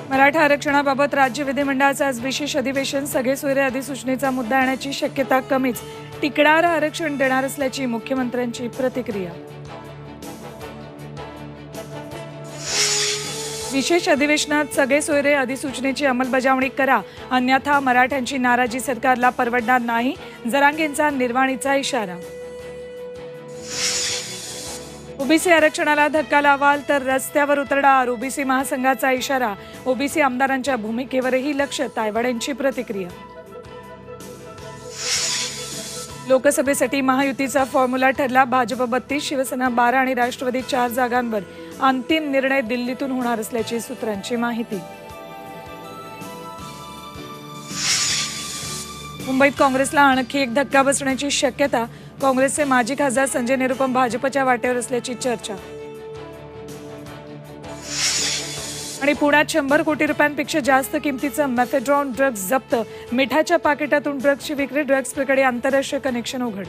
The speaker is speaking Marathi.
मराठा आरक्षणाबाबत राज्य विधिमंडळाचं आज विशेष अधिवेशन. सगळे सोयरे अधिसूचनेचा मुद्दा येण्याची शक्यता कमीच. टिकणारं आरक्षण देणार असल्याची मुख्यमंत्र्यांची प्रतिक्रिया. विशेष अधिवेशनात सगळे सोयरे अधिसूचनेची अंमलबजावणी करा, अन्यथा मराठ्यांची नाराजी सरकारला परवडणार नाही. जरांगेंचा निर्वाणीचा इशारा. ओबीसी आरक्षणाला धक्का लावाल तर रस्त्यावर उतरणार, ओबीसी महासंघाचा इशारा. ओबीसी आमदारांच्या भूमिकेवरही लक्ष. तायवाडेंची प्रतिक्रिया. लोकसभेसाठी महायुतीचा फॉर्म्युला ठरला. भाजप 32, शिवसेना 12 आणि राष्ट्रवादी 4 जागांवर. अंतिम निर्णय दिल्लीतून होणार असल्याची सूत्रांची माहिती. मुंबईत काँग्रेसला आणखी एक धक्का बसण्याची शक्यता. काँग्रेसचे माजी खासदार संजय निरुपम भाजपच्या वाटेवर असल्याची चर्चा. आणि पुण्यात 100 कोटी रुपयांपेक्षा जास्त किमतीचं मेफेड्रॉन ड्रग्ज जप्त. मिठाच्या पाकिटातून ड्रग्जची विक्री. ड्रग्ज प्रकरणी आंतरराष्ट्रीय कनेक्शन उघड.